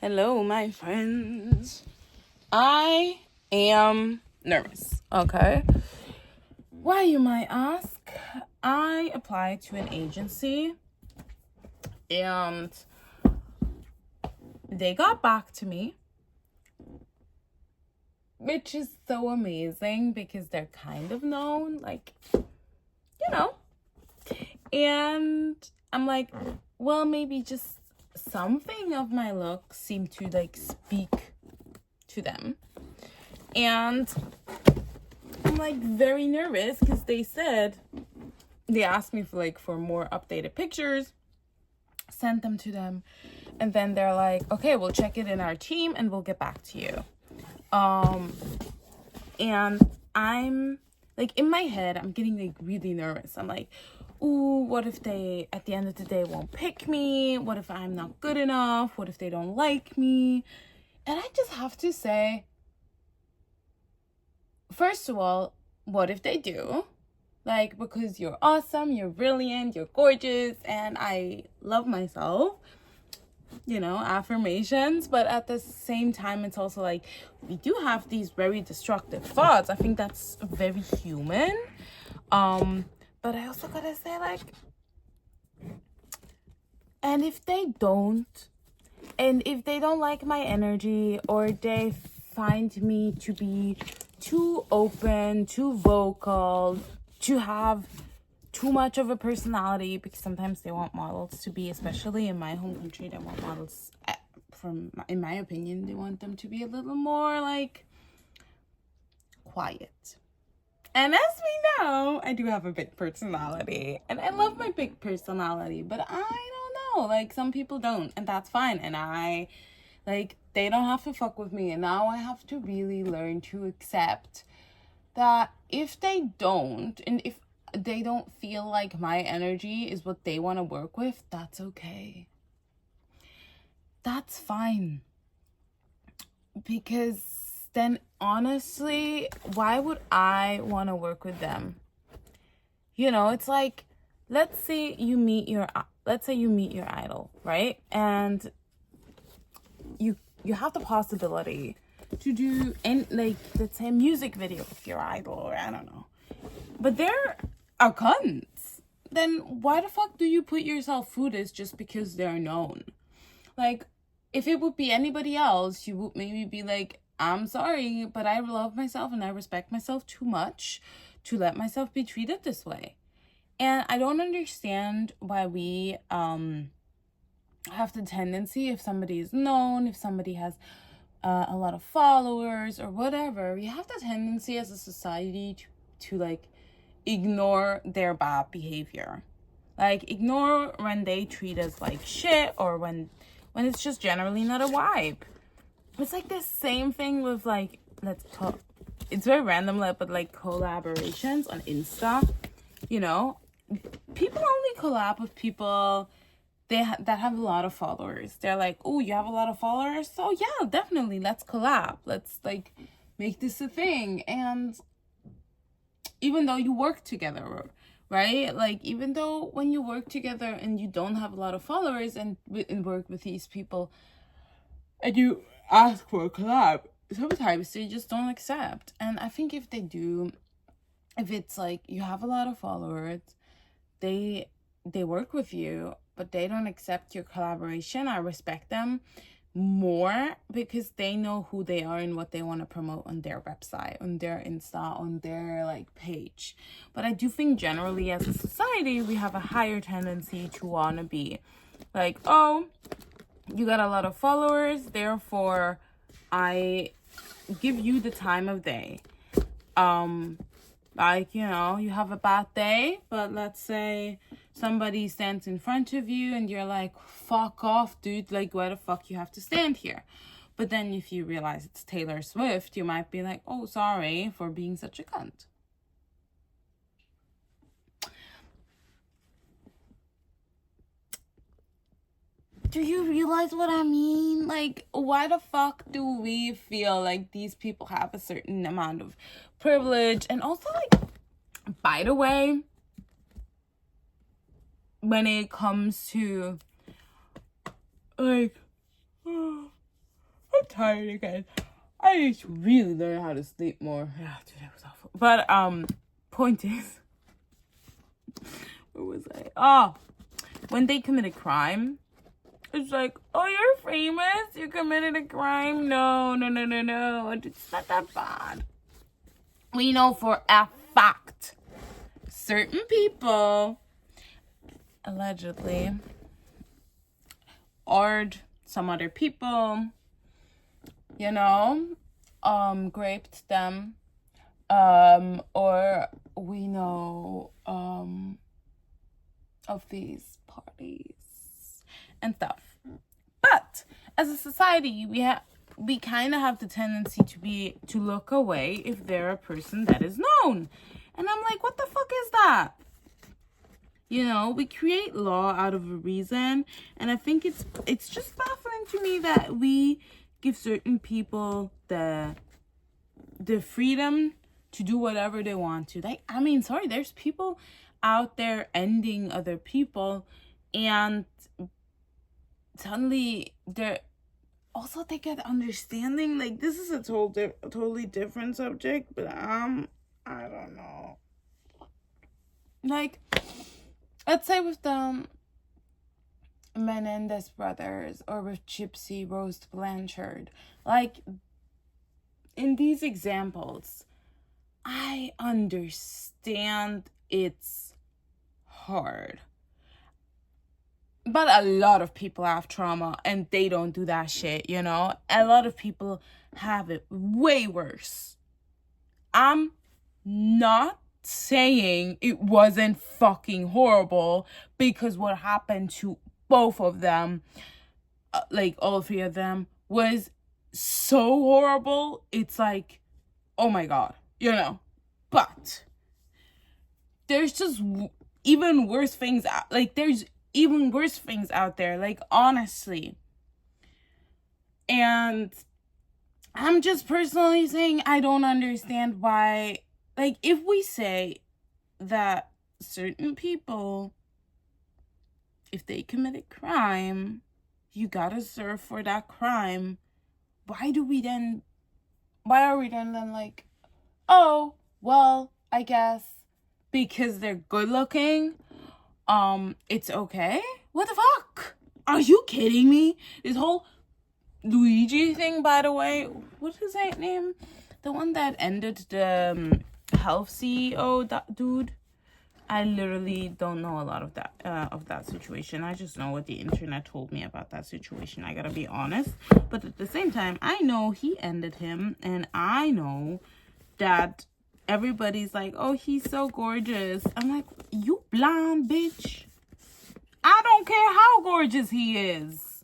Hello, my friends. I am nervous, okay? Why, you might ask? I applied to an agency and they got back to me, which is so amazing because they're kind of known, and I'm like, well, maybe just something of my look seemed to speak to them. And I'm very nervous because they asked me for more updated pictures, sent them to them, and then they're like, okay, we'll check it in our team and we'll get back to you. And I'm in my head, I'm getting really nervous. I'm like, ooh, what if they at the end of the day won't pick me? What if I'm not good enough? What if they don't like me? And I just have to say, first of all, what if they do? Because you're awesome, you're brilliant, you're gorgeous, and I love myself, affirmations. But at the same time, it's also we do have these very destructive thoughts. I think that's very human. But I also gotta say, and if they don't like my energy, or they find me to be too open, too vocal, to have too much of a personality, because sometimes they want models to be, especially in my home country, they want models, in my opinion, they want them to be a little more quiet. And as we know, I do have a big personality, and I love my big personality, but I don't know, some people don't, and that's fine. And they don't have to fuck with me. And now I have to really learn to accept that if they don't, and if they don't feel like my energy is what they want to work with, that's okay. That's fine. Because then honestly, why would I want to work with them? It's let's say you meet your idol, right? And you have the possibility to do let's say a music video with your idol, or I don't know. But they're a cunts. Then why the fuck do you put yourself through this just because they're known? If it would be anybody else, you would maybe be like, I'm sorry, but I love myself and I respect myself too much to let myself be treated this way. And I don't understand why we have the tendency, if somebody is known, if somebody has a lot of followers or whatever, we have the tendency as a society to ignore their bad behavior. Ignore when they treat us like shit, or when it's just generally not a vibe. It's the same thing with it's very random, but collaborations on Insta. People only collab with people that have a lot of followers. They're like, oh, you have a lot of followers, so yeah, definitely, let's collab. Let's make this a thing. And even though you work together, right? Even though when you work together and you don't have a lot of followers and work with these people, and you ask for a collab, sometimes they just don't accept. And I think if they do, if it's you have a lot of followers, they work with you, but they don't accept your collaboration, I respect them more, because they know who they are and what they want to promote on their website, on their Insta, on their page. But I do think generally as a society, we have a higher tendency to want to be oh, you got a lot of followers, therefore I give you the time of day. You have a bad day, but let's say somebody stands in front of you and you're like, fuck off, dude, why the fuck you have to stand here? But then if you realize it's Taylor Swift, you might be like, oh, sorry for being such a cunt. Do you realize what I mean? Why the fuck do we feel like these people have a certain amount of privilege? And also, by the way, when it comes to, tired again. I need to really learn how to sleep more. Yeah, today was awful. But point is, where was I? Oh, when they commit a crime, it's like, oh, you're famous, you committed a crime. No, it's not that bad. We know for a fact certain people allegedly ordered some other people, raped them, or we know of these parties and stuff. But as a society, we kind of have the tendency to look away if they're a person that is known. And I'm like, what the fuck is that? We create law out of a reason, and I think it's just baffling to me that we give certain people the freedom to do whatever they want to. Like, I mean, sorry, there's people out there ending other people, and suddenly they get understanding. Like, this is a totally different subject, but I don't know. Like, let's say with the Menendez brothers or with Gypsy Rose Blanchard, like, in these examples, I understand it's hard. But a lot of people have trauma and they don't do that shit, A lot of people have it way worse. I'm not saying it wasn't fucking horrible, because what happened to both of them, like all three of them, was so horrible. It's like, oh my God, but there's just even worse things there's even worse things out there, like, honestly. And I'm just personally saying, I don't understand why, like, if we say that certain people, if they commit a crime, you gotta serve for that crime, why are we then like, oh, well, I guess because they're good looking, it's okay? What the fuck? Are you kidding me? This whole Luigi thing, by the way, what's his name? The one that ended the health CEO, that dude. I literally don't know a lot of that situation. I just know what the internet told me about that situation. I gotta be honest. But at the same time, I know he ended him, and I know that everybody's like, oh, he's so gorgeous. I'm like, you blind bitch. I don't care how gorgeous he is.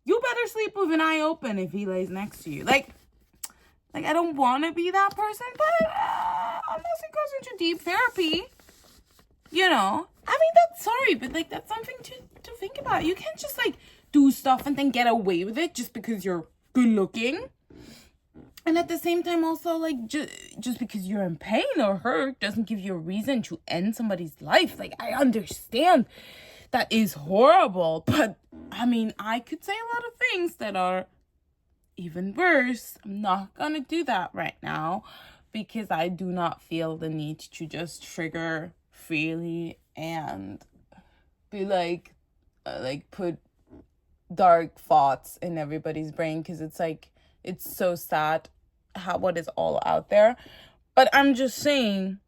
You better sleep with an eye open if he lays next to you. Like I don't want to be that person, but unless it goes into deep therapy, I mean, that's something to think about. You can't just, like, do stuff and then get away with it just because you're good looking. And at the same time, also, like, just because you're in pain or hurt doesn't give you a reason to end somebody's life. Like, I understand that is horrible, but, I mean, I could say a lot of things that are even worse. I'm not gonna do that right now because I do not feel the need to just trigger freely and be like put dark thoughts in everybody's brain, because it's like, it's so sad what is all out there. But I'm just saying,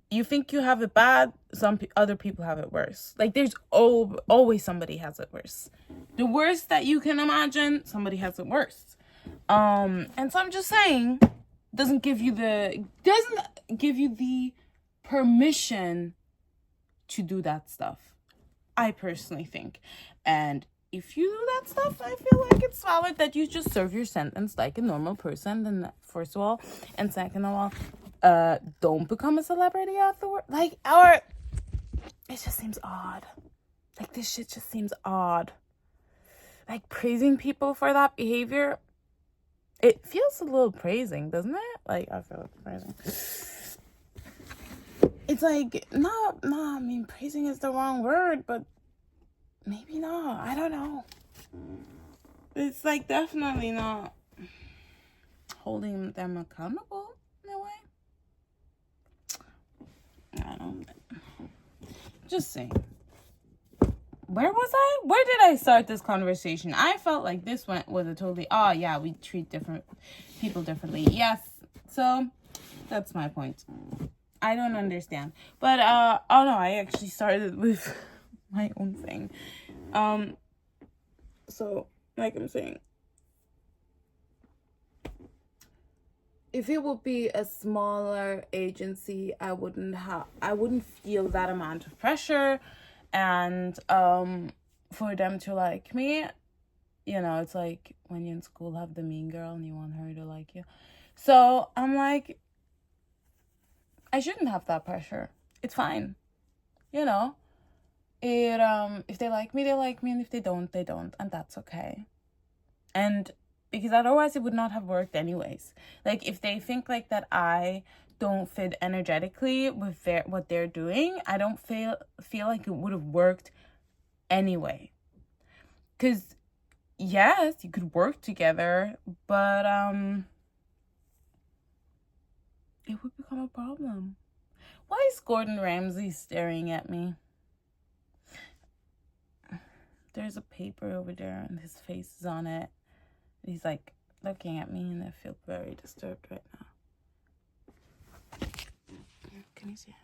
you think you have it bad, some other people have it worse. Like, there's always somebody has it worse. The worst that you can imagine, somebody has it worse. And so I'm just saying, doesn't give you the permission to do that stuff, I personally think. And if you do that stuff, I feel like it's valid that you just serve your sentence like a normal person, then, first of all. And second of all, don't become a celebrity afterward. Like, it just seems odd. Like, this shit just seems odd. Like, praising people for that behavior, it feels a little praising, doesn't it? Like, I feel like praising. It's like, I mean, praising is the wrong word, but maybe not. I don't know. it's like definitely not holding them accountable in a way. I don't. Just saying. Where was I? Where did I start this conversation? I felt like this one was a totally, oh yeah, we treat different people differently. Yes. So that's my point. I don't understand. But oh no, I actually started with my own thing. So like I'm saying, if it would be a smaller agency, I wouldn't feel that amount of pressure. And for them to like me, you know, it's like when you're in school, have the mean girl and you want her to like you. So I'm like, I shouldn't have that pressure. It's fine, you know. It if they like me, they like me, and if they don't, they don't, and that's okay. And because otherwise it would not have worked anyways. Like if they think like that I don't fit energetically with what they're doing, I don't feel like it would have worked anyway. Because yes, you could work together, but it would become a problem. Why is Gordon Ramsay staring at me? There's a paper over there and his face is on it. He's like looking at me and I feel very disturbed right now. Can you see it?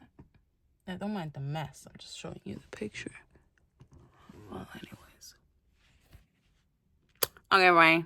I don't mind the mess. I'm just showing you the picture. Well, anyways. Okay, bye.